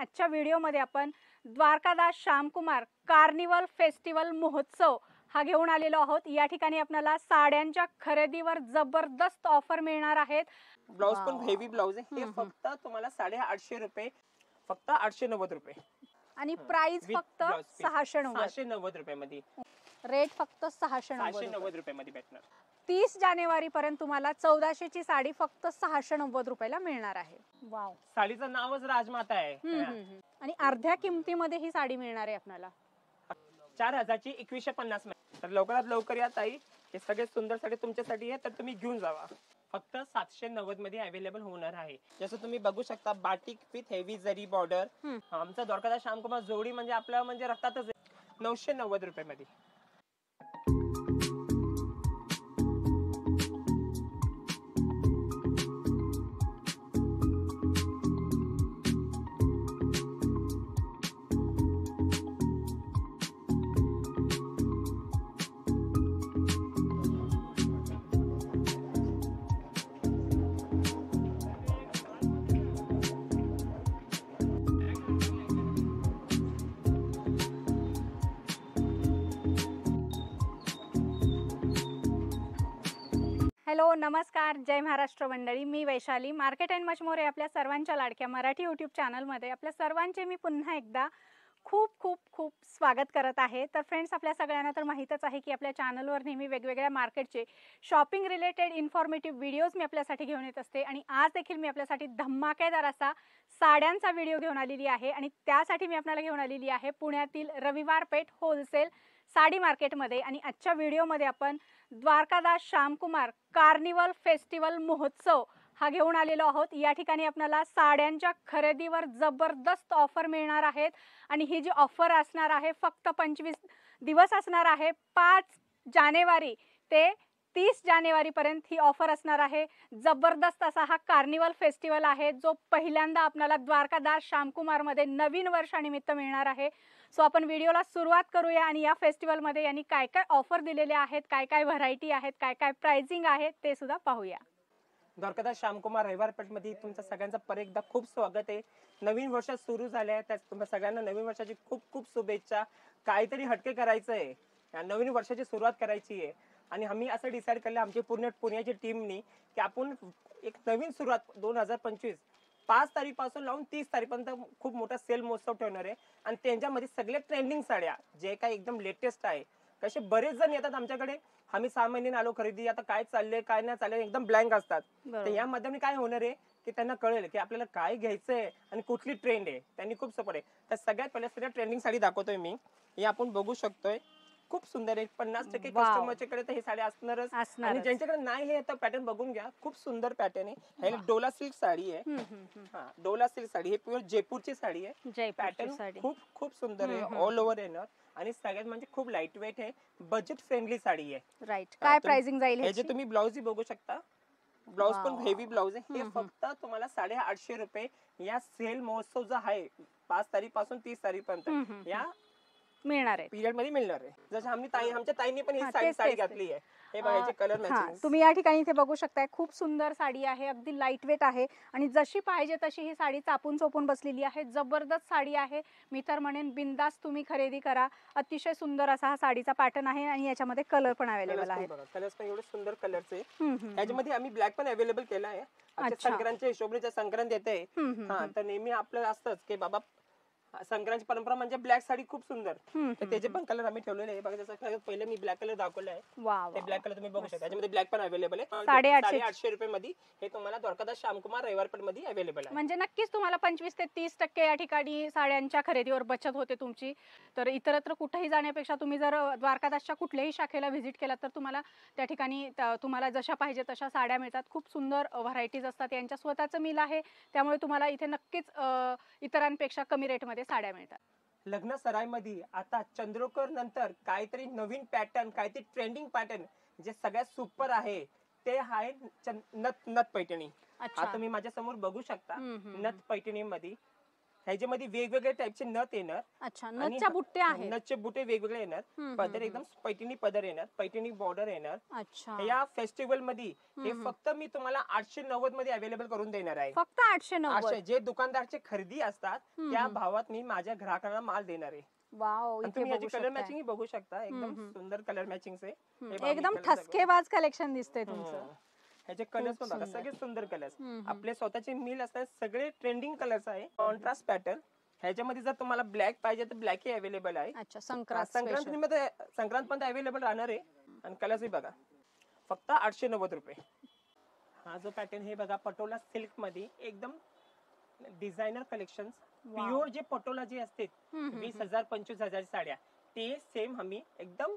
आजच्या व्हिडिओमध्ये आपण द्वारकादास श्यामकुमार कार्निवल फेस्टिवल महोत्सव हा घेऊन आलेलो आहोत। या ठिकाणी आपल्याला साड्यांच्या खरेदीवर जबरदस्त ऑफर मिळणार आहेत। ब्लाउज पण हेवी ब्लाउज आहे, हे फक्त तुम्हाला 850 रुपये, फक्त 890 रुपये आणि प्राइस फक्त 690 रुपये मध्ये, रेट फक्त 690 रुपये मध्ये भेटणार। 30 जानेवारी पर्यंत तुम्हाला 1400 ची साडी फक्त 690 रुपयाला मिळणार आहे। वाव, साडीचं नावच राजमाता आहे। आणि अर्ध्या किमतीमध्ये ही साडी मिळणार आहे आपल्याला 4000 ची 2150 मध्ये। तर लवकरात लवकर या ताई, हे सगळे सुंदर साडी तुमच्यासाठी आहे, तर तुम्ही घेऊन जावा। फक्त 790 मध्ये अवेलेबल होणार आहे। जसं तुम्ही बघू शकता, बाटिक विथ हेवी जरी बॉर्डर। आमचा द्वारकादास श्यामकुमार जोडी म्हणजे आपल्या म्हणजे रक्तातच आहे। 990 रुपये मध्ये। हॅलो, नमस्कार, जय महाराष्ट्र मंडळी। मी Vaishali, market and much more आपल्या सर्वांच्या लाडक्या मराठी यूट्यूब चॅनलमध्ये आपल्या सर्वांचे मी पुन्हा एकदा खूप खूप खूप स्वागत करत आहे। तर फ्रेंड्स, आपल्या सगळ्यांना तर माहीतच आहे की आपल्या चॅनलवर नेहमी वेगवेगळ्या मार्केटचे शॉपिंग रिलेटेड इन्फॉर्मेटिव्ह व्हिडिओज मी आपल्यासाठी घेऊन येत असते। आणि आज देखील मी आपल्यासाठी धमाकेदार असा साड्यांचा व्हिडिओ घेऊन आलेली आहे। आणि त्यासाठी मी आपल्याला घेऊन आलेली आहे पुण्यातील रविवार पेठ होलसेल साडी मार्केटमध्ये। आणि आजच्या व्हिडिओमध्ये आपण द्वारकादास श्यामकुमार कार्निवल फेस्टिवल महोत्सव हा घेऊन आलेलो आहोत। या ठिकाणी आपल्याला साड्यांच्या खरेदीवर जबरदस्त ऑफर मिळणार आहेत। आणि ही जी ऑफर असणार आहे फक्त 25 दिवस असणार आहे। 5 जानेवारी ते 30 जानेवारी पर्यंत ही ऑफर असणार आहे। जबरदस्त असा हा कार्निवल फेस्टिवल आहे, जो पहिल्यांदा आपल्याला द्वारकादास श्यामकुमार मध्ये नवीन वर्षानिमित्त मिळणार आहे। सो आपण व्हिडिओला सुरुवात करूया आणि या फेस्टिवल मध्ये यांनी काय काय ऑफर दिलेले आहेत, काय काय व्हरायटी आहेत, काय काय प्राइसिंग आहे ते सुद्धा पाहूया। द्वारकादास श्यामकुमार रविवार पेठ मध्ये तुमचं सगळ्यांचं परत एकदा खूप स्वागत आहे। नवीन वर्ष सुरू झाले आहे, त्यात तुम्हा सगळ्यांना नवीन वर्षाची खूप खूप शुभेच्छा। काहीतरी हटके करायचं आहे, या नवीन वर्षाची सुरुवात करायची आहे। आणि आम्ही असं डिसाईड केलं आमची पुण्याची टीमनी की आपण एक नवीन सुरुवात 2025 5 तारीखपासून लावून 30 तारीखपर्यंत खूप मोठा सेल महोत्सव ठेवणार आहे। आणि त्यांच्यामध्ये सगळे ट्रेंडिंग साड्या जे काही एकदम लेटेस्ट आहे, कसे बरेच जण येतात आमच्याकडे, आम्ही 6 महिने आलो खरेदी, आता काय चाललंय काय नाही चाललंय एकदम ब्लँक असतात। तर या माध्यमाने काय होणार आहे की त्यांना कळेल की आपल्याला काय घ्यायचंय आणि कुठली ट्रेंड आहे, त्यांनी खूप सपोर्ट आहे। तर सगळ्यात पहिले सगळ्या ट्रेंडिंग साडी दाखवतोय मी, हे आपण बघू शकतोय। खूप सुंदर आहे, 50% कस्टमरच्या कडे तर हे साडी असणारच। आणि ज्यांच्याकडे नाही हे तर पॅटर्न बघून घ्या, खूप सुंदर पॅटर्न आहे। हे डोला सिल्क साडी आहे। हा, डोला सिल्क साडी, हे प्युअर जयपूरची साडी आहे। पॅटर्न खूप खूप सुंदर आहे, ऑल ओव्हर येणार। आणि सगळ्यात म्हणजे खूप लाईट वेट आहे, बजेट फ्रेंडली साडी आहे। राईट, काय प्राइसिंग जाईल हे जे तुम्ही ब्लाउज बघू शकता, ब्लाउज पण हेवी ब्लाउज आहे। हे फक्त तुम्हाला 850 रुपये या सेल महोत्सव जो आहे 5 तारीख पासून 30 तारीख पर्यंत या मिळणार आहे, पिरियड मध्ये मिळणार आहे। जसं आमच्या ताईंनी पण ही साडी घातली आहे, हे बघायचे कलर मॅचिंग। तुम्ही या ठिकाणी इथे बघू शकताय, खूप सुंदर साडी आहे, अगदी लाईट वेट आहे आणि जशी पाहिजे तशी ही साडी चापून चोपून बसलेली आहे। जबरदस्त साडी आहे, मी तर म्हणेन बिंदास तुम्ही खरेदी करा। अतिशय सुंदर असा हा साडीचा पॅटर्न आहे आणि याच्यामध्ये कलर पण अवेलेबल आहे। कलर्स पण एवढे सुंदर कलर्स आहे। याच्यामध्ये आम्ही ब्लॅक पण अवेलेबल केला आहे। संक्रांतीच्या हिशोबाने संक्रांत येते, हा, तर नेहमी आपलं असतंच की बाबा संक्रांतीची परंपरा म्हणजे ब्लॅक साडी खूप सुंदर, तर त्याचे पण कलर आम्ही ठेवलेले आहे। बघा, जसं पहिले मी ब्लॅक कलर दाखवला आहे, ते ब्लॅक कलर तुम्ही बघू शकता। त्याच्यामध्ये ब्लॅक पण अवेलेबल आहे। 850 रुपये मध्ये हे तुम्हाला द्वारकादास श्यामकुमार रविवार पेठ मध्ये अवेलेबल आहे। म्हणजे नक्कीच तुम्हाला 25 ते 30% या ठिकाणी साड्यांच्या खरेदीवर बचत होते तुमची। तर इतरत्र कुठेही जाण्यापेक्षा तुम्ही जर द्वारकादासच्या कुठल्याही शाखेला व्हिजिट केला तर तुम्हाला त्या ठिकाणी तुम्हाला जशा पाहिजे तशा साड्या मिळतात। खूप सुंदर व्हरायटीज असतात, यांच्या स्वतःचं मिल आहे, त्यामुळे तुम्हाला इथे नक्कीच इतरांपेक्षा कमी रेटमध्ये साड्या मिळतात। लग्न सराय मध्ये आता चंद्रकोर नंतर काहीतरी नवीन पॅटर्न, काहीतरी ट्रेंडिंग पॅटर्न जे सगळ्यात सुपर आहे ते आहे नथ पैठणी। आता तुम्ही माझ्या समोर बघू शकता, नथ पैठणी मध्ये ह्याच्यामध्ये वेगवेगळे टाईपचे नथ येणार. अच्छा, आणि नथच्या बुट्ट्या आहेत. नथचे बुटे वेगवेगळे येणार. पदर एकदम पैठणी पदर येणार, पैठणी बॉर्डर येणार. अच्छा, या फेस्टिवल मध्ये हे फक्त मी तुम्हाला 890 मध्ये अवेलेबल करून देणार आहे. फक्त 890. जे दुकानदारचे खरेदी असतात त्या भावात मी माझ्या ग्राहकांना माल देणार आहे. वाव, आणि इथे तुम्ही याची बघू कलर शकताय. मॅचिंग बघू शकता. एकदम सुंदर कलर मॅचिंग आहे. हे बघा, एकदम मी color ठसकेबाज कलेक्शन दिसते तुमचं. ह्याचे कलर्स पण बघा, सगळे सुंदर कलर्स. आपले स्वतःचे मिल असतात, सगळे ट्रेंडिंग कलर्स आहे. Contrast pattern. ह्याच्यामध्ये जर तुम्हाला ब्लॅक पाहिजे तर ब्लॅक ही अवेलेबल आहे. अच्छा, संक्रांत संक्रांतीमध्ये संक्रांत पण अवेलेबल राहणार आहे. आणि कलर्स बघा, फक्त 890 रुपये. हा जो पॅटर्न हे बघा, पटोला सिल्क मध्ये एकदम डिझायनर कलेक्शन. प्युअर जे पटोला जे असते 20,000 25,000 साड्या, ते सेम आम्ही एकदम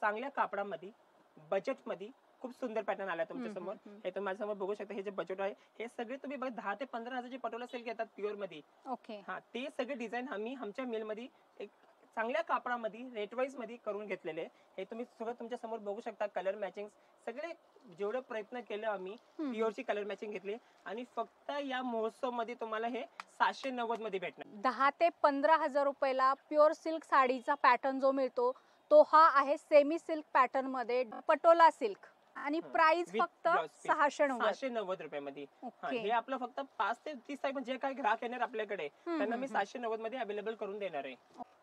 चांगल्या कापडामध्ये बजेट मध्ये खूप सुंदर पॅटर्न आला तुमच्या समोर. हे तुम्ही माझ्या समोर बघू शकता. हे जे बजेट आहे हे सगळे तुम्ही बघा 10 ते 15,000 चे पटोला सिल्क येतात प्युअर मध्ये. ओके. हा, ते सगळे डिझाईन आम्ही आमच्या मिल मध्ये एक चांगल्या कापडामध्ये रेट वाईज मध्ये करून घेतलेले. हे तुम्ही सगळं तुमच्या समोर बघू शकता. कलर मॅचिंग सगळे जेवढे प्रयत्न केले आम्ही प्युअरची कलर मॅचिंग घेतली. आणि फक्त या महोत्सव मध्ये तुम्हाला हे 790 मध्ये भेटणार. 10 ते 15,000 रुपयाला प्युअर सिल्क साडीचा पॅटर्न जो मिळतो तो हा आहे सेमी सिल्क पॅटर्न मध्ये पटोला सिल्क. आणि प्राइस फक्त 690 रुपयामध्ये. हे आपलं फक्त 5 ते 30 तारीख जे काही ग्राहक येणार आपल्याकडे त्यांना मी 790 मध्ये अवेलेबल करून देणार आहे.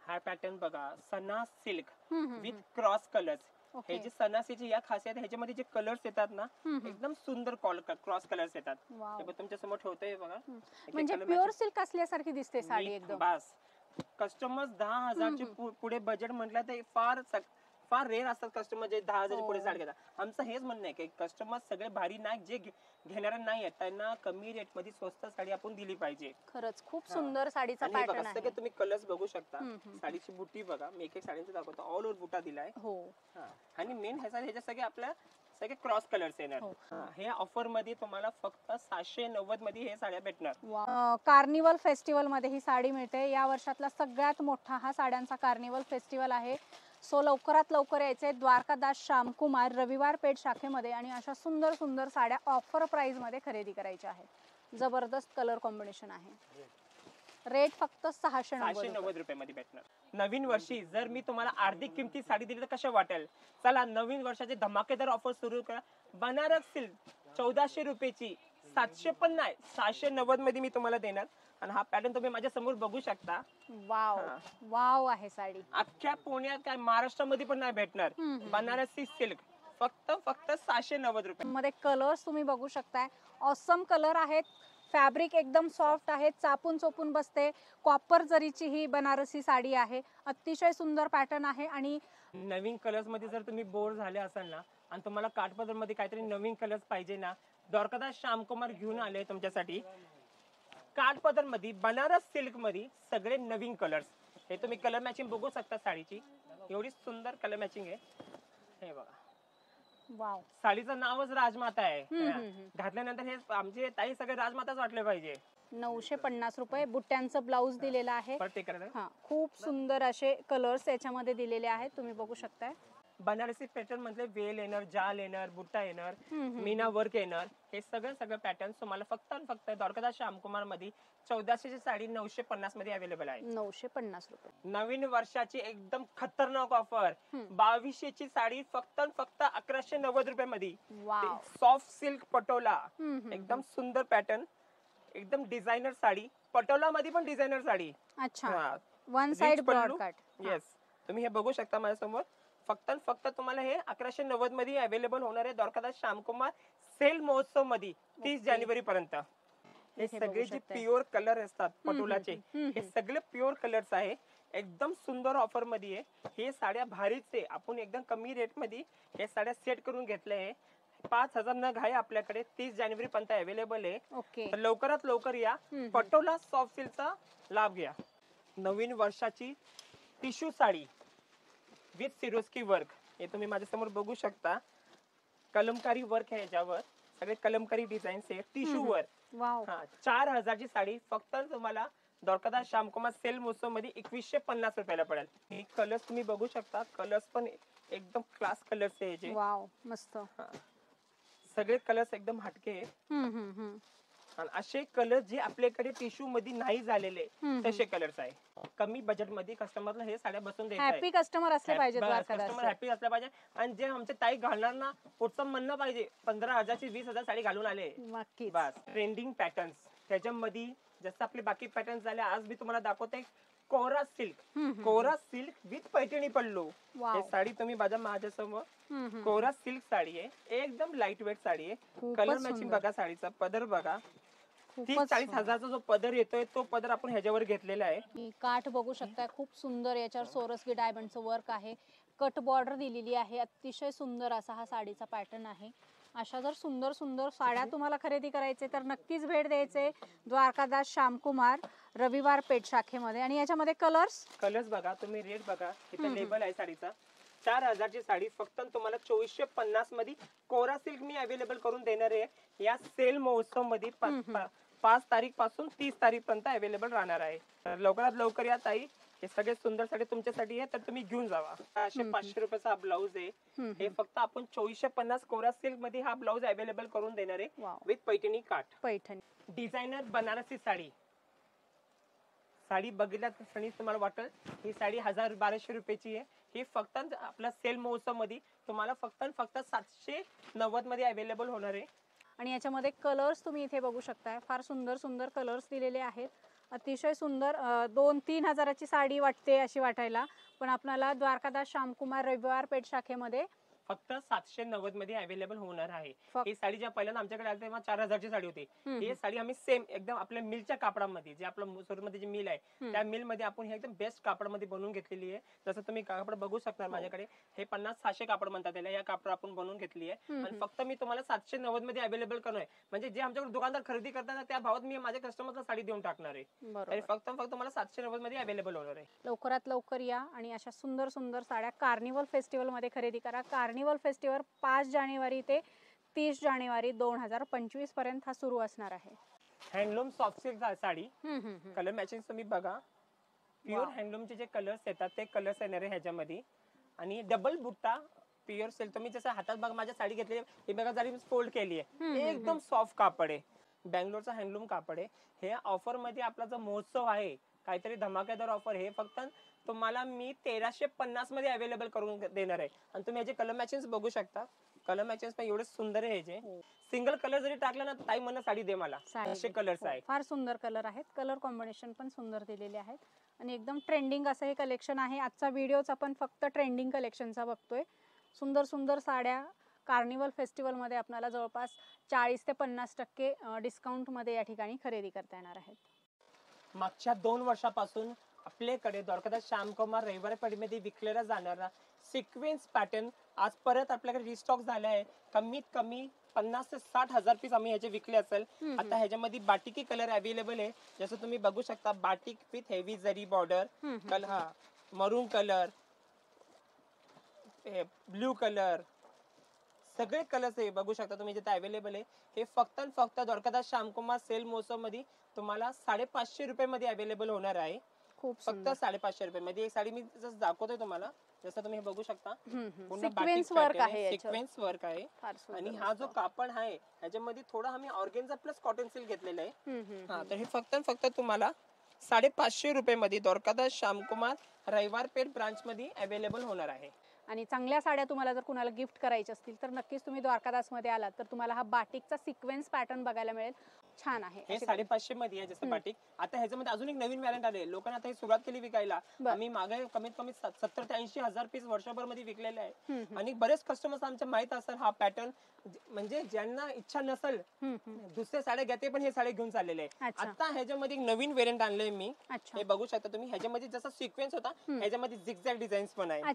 हा पॅटर्न बघा, सना सिल्क विथ क्रॉस कलर्स. हे जे सनासीची या खासियत, ह्याच्यामध्ये जे कलर्स येतात ना एकदम सुंदर क्रॉस कलर्स येतात. हे तुमच्या समोर ठेवतोय बघा. म्हणजे प्युअर सिल्क असल्यासारखी दिसते साडी एकदम. बस कस्टमर्स 10,000 चे पुढे बजेट म्हटलं तर फार रेअर असतात कस्टमर जे 10,000 पुढे साडी घेतात. आमचं हेच म्हणणं आहे की कस्टमर सगळे भारी नाही, जे घेणारे नाही आहेत त्यांना कमी रेट मध्ये स्वस्त साडी आपण दिली पाहिजे. खरंच खूप सुंदर साडीचा पॅटर्न आहे. तुम्ही कलर्स बघू शकता. साडीची बुट्टी बघा, मी एक साडीचं दाखवतो. ऑल ओव्हर बुटा दिलाय. आणि मेन ह्याच्या सगळे आपल्या सगळे क्रॉस कलर्स येणार. हे ऑफर मध्ये तुम्हाला फक्त 790 मध्ये हे साड्या भेटणार. कार्निवल फेस्टिवल मध्ये ही साडी मिळते. या वर्षातला सगळ्यात मोठा हा साड्यांचा कार्निवल फेस्टिवल आहे. सो लवकरात लवकर यायचे द्वारकादास श्यामकुमार रविवार पेठ शाखेमध्ये आणि अशा सुंदर सुंदर साड्या ऑफर प्राइस मध्ये खरेदी करायच्या आहेत. जबरदस्त कलर कॉम्बिनेशन आहे. रेट फक्त 690 रुपयामध्ये भेटणार. नवीन वर्षी जर मी तुम्हाला अर्धी किमती साडी दिली तर कसं वाटेल? चला, नवीन वर्षाचे धमाकेदार ऑफर सुरू करा. बनारस सिल्क 1400 रुपयाची 700 पण नाही 690 मध्ये मी तुम्हाला देणार. आणि हा पॅटर्न तुम्ही माझ्या समोर बघू शकता. वाव वाव आहे साडी. अख्ख्या पुण्यात काय महाराष्ट्रामध्ये पण नाही भेटणार. बनारसी सिल्क फक्त 790 रुपये मध्ये. कलर्स तुम्ही बघू शकताय. ऑसम कलर आहेत. फॅब्रिक एकदम सॉफ्ट आहे, चापून चोपून बसते. कॉपर जरीची ही बनारसी साडी आहे. अतिशय सुंदर पॅटर्न आहे. आणि नवीन कलर्स मध्ये जर तुम्ही बोर झाले असाल ना आणि तुम्हाला काठपदर मध्ये काहीतरी नवीन कलर्स पाहिजे ना, द्वारकादास श्यामकुमार घेऊन आले तुमच्यासाठी काठपदर मध्ये बनारस सिल्क मध्ये सगळे नवीन कलर्स. हे तुम्ही कलर मॅचिंग बघू शकता. साडीची एवढी सुंदर कलर मॅचिंग आहे. हे बघा, वाव, साडीचं नावच राजमाता आहे. घातल्यानंतर हे आमचे ताई सगळे राजमाताच वाटले पाहिजे. 950 रुपये. बुट्ट्यांचं ब्लाऊज दिलेलं आहे. खूप सुंदर असे कलर्स याच्यामध्ये दिलेले आहेत. तुम्ही बघू शकताय. बनारसी पॅटर्न मधले वेल येणार, जाल येणार, बुट्टा येणार, मीना वर्क येणार. हे सगळं पॅटर्न तुम्हाला फक्त द्वारकादास श्यामकुमार मध्ये 1400 ची साडी 950 मध्ये अवेलेबल आहे. 950 रुपये. नवीन वर्षाची एकदम खतरनाक ऑफर. 2200 ची साडी फक्त 1190 रुपये मध्ये. सॉफ्ट सिल्क पटोला एकदम सुंदर पॅटर्न, एकदम डिझायनर साडी. पटोला मध्ये पण डिझायनर साडी. अच्छा, one side broad cut. Yes, तुम्ही हे बघू शकता माझ्या समोर. फक्त तुम्हाला हे 1190 मध्ये अवेलेबल होणार आहे द्वारकादास श्यामकुमार सेल महोत्सव मध्ये 30 जानेवारी पर्यंत. हे सगळे जे प्युअर कलर असतात पटोलाचे, हे सगळे प्युअर कलर्स आहे. एकदम सुंदर ऑफर मध्ये आहे. हे साड्या भारीच आहे. आपण एकदम कमी रेट मध्ये हे साड्या सेट करून घेतले आहे. 5000 नग आहे आपल्याकडे. 30 जानेवारी पर्यंत अवेलेबल आहे. लवकरात लवकर या. पटोला सॉफ्ट सिल्कचा लाभ घ्या. नवीन वर्षाची tissue sari with Swarovski work. हे तुम्ही माझ्या समोर बघू शकता. कलमकारी वर्क आहे याच्यावर. सगळे कलमकारी डिझाईन आहे. Tissue work. 4000 ची साडी फक्त तुम्हाला द्वारकादास श्यामकुमार सेल महोत्सव मध्ये 2150 रुपयाला पडेल. हे कलर्स तुम्ही बघू शकता. कलर्स पण एकदम क्लास कलर्स आहे याचे. वाव, मस्त. सगळे कलर्स एकदम हटके. आणि असे कलर जे आपल्याकडे टिश्यू मध्ये नाही झालेले तसे कलर्स आहे. कमी बजेट मध्ये कस्टमरला हे साड्या बसून द्यायचं हॅपी कस्टमर असले पाहिजे कस्टमर हॅपी असले पाहिजे. आणि जे आमचे ताई घालणार ना, पुढचं म्हणणं पाहिजे 15,000 ची 20,000 साडी घालून आले. नक्कीच. बस ट्रेंडिंग पॅटर्न्स त्याच्यामध्ये जसं आपले बाकी पॅटर्न्स झाले, आज मी तुम्हाला दाखवते कोरा सिल्क विथ पैठणी पल्लू. हे साडी तुम्ही बघा माझ्यासमोर, कोरा सिल्क साडी आहे, एकदम लाईट वेट साडी आहे. कलर मॅचिंग बघा, साडीचा पदर बघा, 30-40,000चा जो पदर येतोय तो पदर आपण ह्याच्यावर घेतलेला आहे. काठ बघू शकताय, खूप सुंदर याच्यावर सोरसकी डायमंडचं वर्क आहे, कट बॉर्डर दिलेली आहे. अतिशय सुंदर असा हा साडीचा पॅटर्न आहे. अशा जर सुंदर सुंदर साड्या तुम्हाला खरेदी करायचे तर नक्कीच भेट द्यायचे द्वारकादास श्यामकुमार रविवार पेठ शाखेमध्ये. आणि याच्यामध्ये कलर्स बघा, तुम्ही रेट बघा, इथे लेबल आहे साडीचा. 4,000 ची साडी फक्त तुम्हाला 2450 मध्ये कोरा सिल्क मी अवेलेबल करून देणार आहे. या सेल महोत्सव मध्ये 5 तारीख पासून 30 तारीख पर्यंत अवेलेबल राहणार आहे. तर लवकरात लवकर या ताई, हे सगळे सुंदर साडी तुमच्यासाठी आहे, तर तुम्ही घेऊन जावा. 500 रुपयाचा हा ब्लाऊज आहे. हे फक्त आपण 2450 कोरा सिल्क मध्ये हा ब्लाऊज अवेलेबल करून देणार आहे विथ पैठणी काठ. डिझायनर बनारसी साडी बघितल्या तुम्हाला वाटेल ही साडी 1000-1200 रुपयाची आहे. ही फक्त आपला सेल महोत्सव मध्ये तुम्हाला फक्त 790 मध्ये अवेलेबल होणार आहे. आणि याच्यामध्ये कलर्स तुम्ही इथे बघू शकताय, फार सुंदर सुंदर कलर्स दिलेले आहेत. अतिशय सुंदर 2-3 हजाराची साडी वाटते अशी वाटायला, पण आपल्याला द्वारकादास श्यामकुमार रविवार पेठ शाखेमध्ये फक्त 790 मध्ये अवेलेबल होणार आहे. ही साडी ज्या पहिल्यांदा आमच्याकडे आली तेव्हा 4,000 ची साडी होती. ही साडी आम्ही सेम एकदम आपल्या मिलच्या कापडामध्ये, जे आपलं सुरतमध्ये जे मिल आहे त्या मिल मध्ये आपण हे एकदम बेस्ट कापडामध्ये बनवून घेतलेली आहे. जसं तुम्ही कापड बघू शकता माझ्याकडे, हे 50-600 कापड म्हणतात त्याला, या कापड आपण बनवून घेतली आहे. आणि फक्त मी तुम्हाला 790 मध्ये अवेलेबल करणार आहे. म्हणजे जे आमच्याकडे दुकानदार खरेदी करतात त्या भावात मी माझ्या कस्टमरला साडी देऊन टाकणार आहे. फक्त मला 790 मध्ये अवेलेबल होणार आहे. लवकरात लवकर या आणि अशा सुंदर सुंदर साड्या कार्निवल फेस्टिवल मध्ये खरेदी करा. कार्निवल फेस्टिवल 5 जानेवारी ते 30 जानेवारी 2025 पर्यंत हा सुरू असणार आहे. Handloom soft silk sari, colour matching तुम्ही बघा, प्युअर हँडलूमचे जे कलर्स येतात ते कलर्स येणार आहे ह्याच्यामध्ये. आणि डबल बुट्टा प्युअर सिल्क, तुम्ही जसं हातात बघा माझ्या साडी घेतली ही बघा, साडी फोल्ड केली आहे, एकदम सॉफ्ट कापड आहे, बँगलोरचा हँडलूम कापड आहे. हे ऑफर मध्ये आपला जो महोत्सव आहे, काहीतरी धमाकेदार ऑफर, हे फक्त तुम्हाला मी 1350 मध्ये अवेलेबल करून देणार आहे. आणि तुम्ही याचे कलर मॅचिंग बघू शकता, कलर मॅचिंग पण एवढे सुंदर आहे. जे सिंगल कलर जरी टाकला ना, ताई मला साडी दे मला, असे कलर्स आहेत. फार सुंदर कलर आहेत, कलर कॉम्बिनेशन पण सुंदर दिलेले आहेत आणि एकदम ट्रेंडिंग असं हे कलेक्शन आहे. आजचा व्हिडिओच आपण फक्त ट्रेंडिंग कलेक्शनचा बघतोय. सुंदर सुंदर साड्या कार्निवल फेस्टिवल मध्ये आपल्याला जवळपास 40 ते 50% डिस्काउंट मध्ये या ठिकाणी खरेदी करता येणार आहेत. मागच्या 2 वर्षापासून आपल्याकडे द्वारकादास श्यामकुमार रविवार पेठमध्ये विकलेला जाणारा सिक्वेन्स पॅटर्न आज परत आपल्याकडे रिस्टॉक झाला आहे. कमीत कमी 50 ते 60 हजार पीस आम्ही ह्याचे विकले असेल. आता ह्याच्यामध्ये बाटिकी कलर अवेलेबल आहे, जसं तुम्ही बघू शकता, बाटिक विथ हेवी जरी बॉर्डर, मरून कलर, ब्लू कलर, सगळे कलर्स हे बघू शकता तुम्ही जिथे अवेलेबल आहे. हे फक्त द्वारकादास श्यामकुमार सेल महोत्सव मध्ये तुम्हाला 550 रुपये मध्ये अवेलेबल होणार आहे. खूप फक्त 550 रुपये मध्ये एक साडी मी जसं दाखवतोय तुम्हाला, जसं तुम्ही बघू शकता, सिक्वेन्स वर्क आहे, सिक्वेन्स वर्क आहे. आणि हा जो कापड आहे ह्याच्यामध्ये थोडा आम्ही ऑर्गेन्झा प्लस कॉटन सिल्क घेतलेलं आहे. हा, तर हे फक्त तुम्हाला 550 रुपये मध्ये द्वारकादास श्यामकुमार रविवार पेठ ब्रांच मध्ये अवेलेबल होणार आहे. आणि चांगल्या साड्या तुम्हाला जर कुणाला गिफ्ट करायच्या असतील तर नक्कीच तुम्ही द्वारकादास मध्ये आलात तर तुम्हाला हा बाटिकचा सिक्वेन्स पॅटर्न बघायला मिळेल. छान आहे. हे 550 मध्ये आहे जसं बाटिक. आता ह्याच्यामध्ये अजून एक नवीन व्हॅरियंट आले, लोकांना आता हे सुरुवात केली विकायला. आम्ही मागे कमीत कमी 70 ते 80 हजार पीस वर्षभर मध्ये विकलेले आहे. आणि बरेच कस्टमर्स आमच्या माहित असेल हा पॅटर्न, म्हणजे ज्यांना इच्छा नसेल दुसऱ्या साड्या घेते पण हे साडे घेऊन चाललेले आहे. आता ह्याच्यामध्ये एक नवीन व्हेरियंट आणलंय मी, हे बघू शकता तुम्ही. ह्याच्यामध्ये जसा सिक्वेन्स होता ह्याच्यामध्ये झिगझॅग डिझाईन्स पण आहे.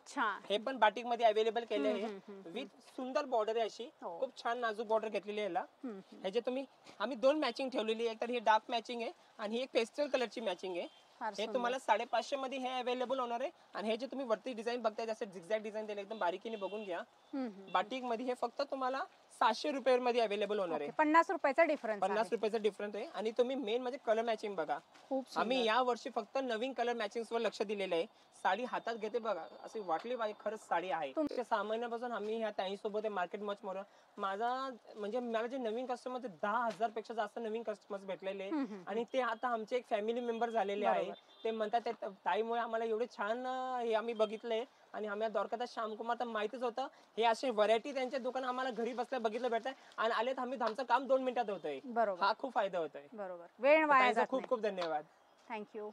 हे पण बाटिक मध्ये अवेलेबल केले आहे विथ सुंदर बॉर्डर आहे, अशी खूप छान नाजूक बॉर्डर घेतलेली आहे. ह्याचे तुम्ही आम्ही 2 मॅचिंग ठेवलेली आहे, एक तर ही डार्क मॅचिंग आहे आणि ही एक पेस्टल कलरची मॅचिंग आहे. हे तुम्हाला 550 मध्ये हे अवेलेबल होणार आहे. आणि हे जे तुम्ही वरती डिझाईन बघताय जसे झिगझॅग डिझाईन दिले, एकदम बारीकीने बघून घ्या. बाटिक मध्ये हे फक्त तुम्हाला ₹700 मध्ये अवेलेबल होणार आहे. 50 रुपयाचा डिफरन्स 50 रुपयाचा डिफरन्स आहे. आणि तुम्ही मेन म्हणजे कलर मॅचिंग बघा. खूप आम्ही या वर्षी फक्त नवीन कलर मॅचिंग वर लक्ष दिलेलं आहे. साडी हातात घेते बघा, अशी वाटली पाहिजे खरंच साडी आहे. 6 महिन्यापासून आम्ही ह्या ताईंसोबत मार्केट मच मोर माझा म्हणजे मला जे नवीन कस्टमर 10,000 पेक्षा जास्त नवीन कस्टमर्स भेटलेले आणि ते आता आमचे एक फॅमिली मेंबर झालेले आहे. ते म्हणतात त्या ताईमुळे आम्हाला एवढे छान हे आम्ही बघितले. आणि आम्हाला द्वारकादास श्यामकुमार तर माहितीच होतं. हे असे व्हरायटी त्यांच्या दुकान आम्हाला घरी बसल्या बघितलं भेटतंय आणि आलेत आमचं काम 2 मिनिटात होतंय. हा खूप फायदा होतोय. बरोबर, वेळ वाया जात खूप खूप धन्यवाद. थँक्यू.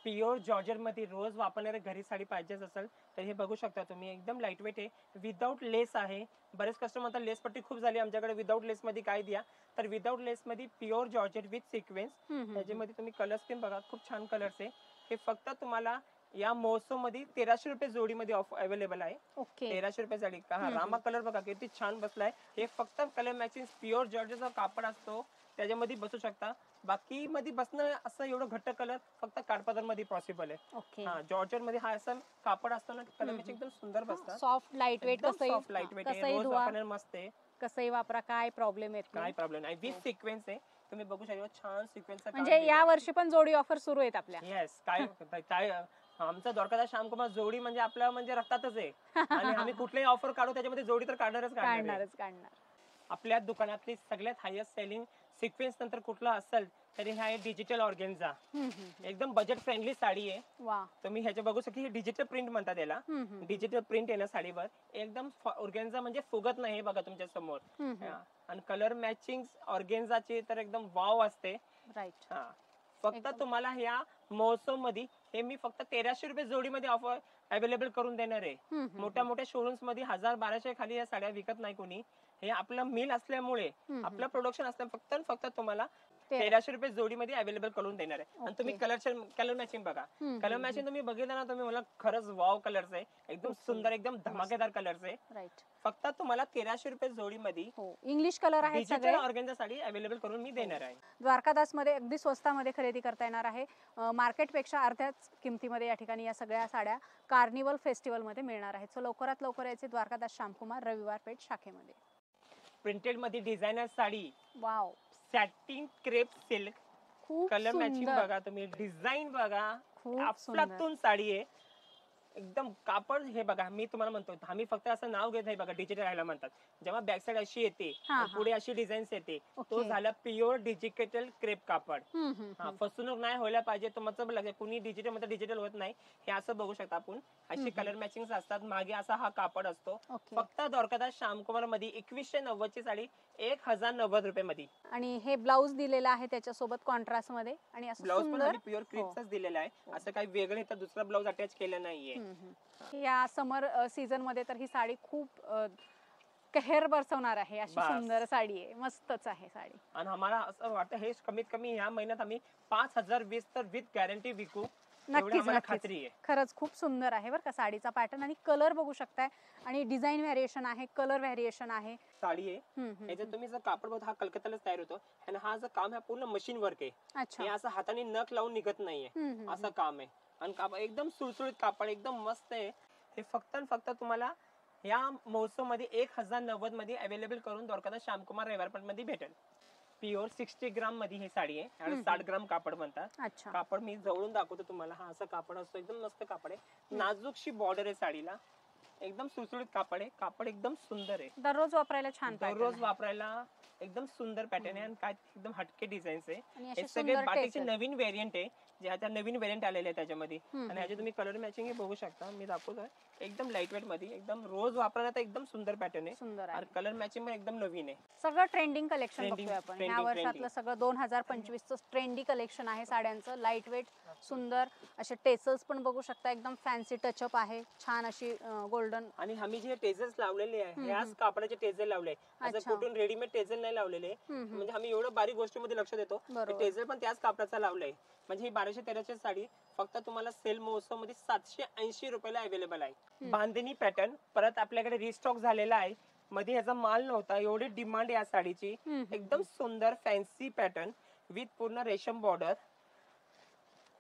प्युअर जॉर्जेट मध्ये रोज वापरणारे घरी साडी पाहिजे असेल तर हे बघू शकता तुम्ही. एकदम लाईट वेट आहे, विदाऊट लेस आहे. बरेच कस्टमर म्हणतात लेस पट्टी खूप झाली आमच्याकडे, विदाऊट लेस मध्ये काय द्या. तर विदाऊट लेस मध्ये प्युअर जॉर्जेट विथ सिक्वेन्स. त्याच्यामध्ये तुम्ही कलर स्कीम बघा, खूप छान कलर्स आहे. हे फक्त तुम्हाला या महोत्सव मध्ये 1300 रुपये जोडीमध्ये अवेलेबल आहे. 1300 रुपये साडी. रामा कलर बघा किती छान बसलाय. हे फक्त कलर मॅचिंग प्युअर जॉर्जेटचा कापड असतो त्याच्यामध्ये बसू शकता. बाकी मध्ये बसणं असं एवढं घट्ट कलर फक्त काठपदर मध्ये पॉसिबल आहे. हा जॉर्जेट मध्ये हा असं कापड असतो ना, कलर मॅचिंग एकदम सुंदर बसतात. Soft lightweight, soft lightweight आहे, रोज वापरण्याला मस्त आहे. कसंही वापरा, काय प्रॉब्लेम येत काय प्रॉब्लेम नाही. विथ सिक्वेन्स आहे, तुम्ही बघू शकता छान सिक्वेन्स. म्हणजे या वर्षी पण जोडी ऑफर सुरू आहेत आपल्या. येस. काय काय आमचा द्वारकादास श्यामकुमार जोडी म्हणजे आपल्या म्हणजे रक्तातच आहे. आणि आम्ही कुठलेही ऑफर काढू त्याच्यामध्ये जोडी तर काढणारच. आपल्या दुकानातली सगळ्यात हायेस्ट सेलिंग सिक्वेन्स नंतर कुठला असेल तरी हा आहे डिजिटल ऑर्गेन्झा. एकदम बजेट फ्रेंडली साडी आहे. तुम्ही ह्याच्या बघू शकता, ही डिजिटल प्रिंट म्हणतात याला. डिजिटल प्रिंट आहे ना साडीवर, एकदम ऑर्गेन्झा म्हणजे फुगत नाही बघा तुमच्या समोर. आणि कलर मॅचिंग ऑर्गेन्झाची तर एकदम वाव असते. राईट. फक्त तुम्हाला या महोत्सव मध्ये हे मी फक्त 1300 रुपये जोडीमध्ये ऑफर अवेलेबल करून देणार आहे. मोठ्या मोठ्या शोरूम्स मध्ये 1000-1200 खाली या साड्या विकत नाही कोणी. हे आपलं मिल असल्यामुळे, आपलं प्रोडक्शन असल्यामुळे फक्त तुम्हाला 1300 रुपये जोडीमध्ये अवेलेबल करून देणार आहे. आणि तुम्ही कलर मॅचिंग बघा. कलर मॅचिंग तुम्ही बघितलं ना, तुम्ही मला खरंच वाव कलर्स आहे. एकदम सुंदर, एकदम धमाकेदार कलर्स आहे. फक्त तुम्हाला 1300 रुपये जोडीमध्ये इंग्लिश कलर आहे, डिजिटल ऑर्गेन्झा साडी अवेलेबल करून मी देणार आहे. द्वारकादास मध्ये अगदी स्वस्तामध्ये खरेदी करता येणार आहे. मार्केट पेक्षा अर्ध्याच किमतीमध्ये या ठिकाणी या सगळ्या साड्या कार्निवल फेस्टिवल मध्ये मिळणार आहेत. सो लवकरात लवकर यायचे द्वारकादास श्यामकुमार रविवार पेठ शाखेमध्ये. प्रिंटेड मध्ये designer sari, wow, satin crepe silk. खूप कलर मॅचिंग बघा तुम्ही, डिझाईन बघा, अफलातून साडी आहे. एकदम कापड हे बघा, मी तुम्हाला म्हणतो आम्ही फक्त असं नाव घेत नाही बघा, डिजिटल राहायला म्हणतात. जेव्हा बॅक साइड अशी येते पुढे अशी डिझाईन येते, तो झाला प्युअर डिजिटल क्रेप कापड. फसवणूक नाही व्हायला पाहिजे तो मतलब लक्षात, कुणी डिजिटल मध्ये डिजिटल होत नाही. हे असं बघू शकता आपण, अशी कलर मॅचिंग असतात. मागे असा हा कापड असतो. फक्त द्वारकादास श्यामकुमार मध्ये 2190 ची साडी 1090 रुपये मध्ये. आणि हे ब्लाऊज दिलेला आहे त्याच्यासोबत कॉन्ट्रास्ट मध्ये. आणि असं ब्लाऊज पण प्युअर क्रेपचाच दिलेला आहे. असं काही वेगळं इथं दुसरा ब्लाऊज अटॅच केलं नाहीये. या समर सीझन मध्ये तर ही साडी खूप कहर बरसवणार आहे. अशी सुंदर साडी आहे, मस्तच आहे साडी. आणि आम्हाला असं वाटतं हे कमीत कमी या महिन्यात आम्ही 5020 तर विथ गॅरंटी विकू. नक्कीच, खात्री आहे. खरंच खूप सुंदर आहे बरं का साडीचा पॅटर्न. आणि कलर बघू शकताय, आणि डिझाईन व्हेरिएशन आहे, कलर व्हेरिएशन आहे. साडी आहे याच्यात तुम्ही जर कापड बघा, हा कलकत्त्यालाच तयार होतो. आणि हा जो काम आहे पूर्ण मशीन वर्क आहे. हे असं हाताने नख लावून निघत नाहीये, असं काम आहे. आणि कापड एकदम सुळसुळीत कापड, एकदम मस्त आहे. हे फक्त तुम्हाला या महोत्सव मध्ये 1090 मध्ये अवेलेबल करून द्वारकादास श्यामकुमार रविवारपेठ मध्ये भेटेल. प्युअर 60 ग्राम मध्ये ही साडी आहे. आणि 60 ग्राम कापड म्हणतात. कापड मी जवळून दाखवतो तुम्हाला. हा असं कापड असतो, एकदम मस्त कापड आहे. नाजूकशी बॉर्डर आहे साडीला, एकदम सुसुळीत कापड आहे. कापड एकदम सुंदर आहे, दररोज वापरायला छान, दररोज वापरायला एकदम सुंदर पॅटर्न आहे. आणि काय एकदम हटके डिझाईन्स आहे. हे सगळे बाकीचे नवीन व्हेरियंट आहे, जे आता नवीन व्हेरियंट आलेले आहे त्याच्यामध्ये. आणि ह्याचे तुम्ही कलर मॅचिंग हे बघू शकता, मी दाखवतोय. एकदम लाईट वेट मध्ये, एकदम रोज वापरायला तर एकदम सुंदर पॅटर्न आहे. सुंदर आहे. कलर मॅचिंग पण एकदम नवीन आहे. सगळं ट्रेंडिंग कलेक्शन बघतोय आपण. या वर्षातलं सगळं 2025 चं ट्रेंडी कलेक्शन आहे साड्यांचं. लाईट वेट, सुंदर असे टेसल्स पण बघू शकता, एकदम फॅन्सी टचअप आहे. छान अशी गोल्डन. आणि आम्ही जे टेझल्स लावलेले आहे, ह्याच कापडाचे टेझल लावले. असं कुठून रेडीमेड टेझल नाही लावलेले. म्हणजे आम्ही एवढं बारीक गोष्टीमध्ये लक्ष देतो. टेझल पण त्याच कापडाचा लावलाय. म्हणजे ही 1213 साडी फक्त तुम्हाला सेल महोत्सव मध्ये 780 रुपयाला अवेलेबल आहे. बांधणी पॅटर्न परत आपल्याकडे रिस्टॉक झालेला आहे. मध्ये ह्याचा माल नव्हता, एवढी डिमांड या साडीची. एकदम सुंदर फॅन्सी पॅटर्न विथ पूर्ण रेशम बॉर्डर,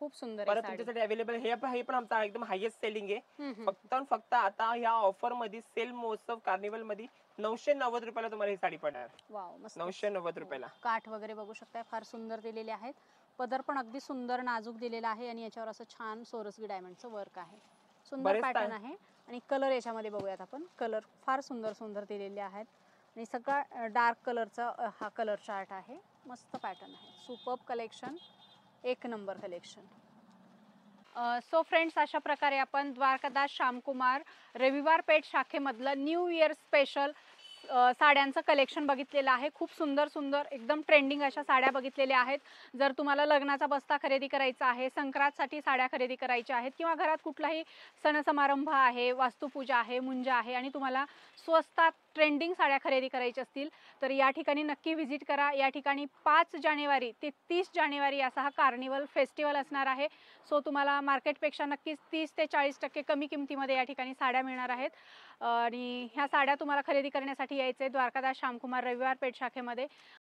खूप सुंदर. परत तुमच्यासाठी अवेलेबल हे पण आमचा एकदम हायेस्ट सेलिंग आहे. फक्त आता या ऑफर मध्ये सेल महोत्सव कार्निवल मध्ये 990 रुपयाला तुम्हाला ही साडी पडणार. वाव मस्त. 990 रुपयाला. काठ वगैरे बघू शकताय, फार सुंदर दिलेले आहेत. पदर पण अगदी सुंदर नाजूक दिलेला आहे आणि याच्यावर असं छान सोरसगी डायमंडचं वर्क आहे. सुंदर बरेच पॅटर्न आहे आणि कलर याच्यामध्ये बघूयात आपण. कलर फार सुंदर सुंदर दिलेले आहेत आणि सगळा डार्क कलरचा हा कलर चार्ट आहे. मस्त पॅटर्न आहे. सुपर्ब कलेक्शन, एक नंबर कलेक्शन. सो फ्रेंड्स, अशा प्रकारे आपण द्वारकादास श्यामकुमार रविवार पेठ शाखेमधलं न्यू इयर स्पेशल साड्यांचं कलेक्शन बघितलेलं आहे. खूप सुंदर सुंदर एकदम ट्रेंडिंग अशा साड्या बघितलेल्या आहेत. जर तुम्हाला लग्नाचा बस्ता खरेदी करायचा आहे, संक्रांतसाठी साड्या खरेदी करायच्या आहेत किंवा घरात कुठलाही सण समारंभ आहे, वास्तुपूजा आहे, मुंजा आहे आणि तुम्हाला स्वस्तात ट्रेंडिंग साड्या खरेदी करायच्या असतील तर या ठिकाणी नक्की व्हिजिट करा. या ठिकाणी 5 जानेवारी ते 30 जानेवारी असा हा कार्निवल फेस्टिवल असणार आहे. सो तुम्हाला मार्केटपेक्षा नक्कीच 30 ते 40% कमी किमतीमध्ये या ठिकाणी साड्या मिळणार आहेत आणि ह्या साड्या तुम्हाला खरेदी करण्यासाठी यायचे द्वारकादास श्यामकुमार रविवार पेठ शाखेमध्ये.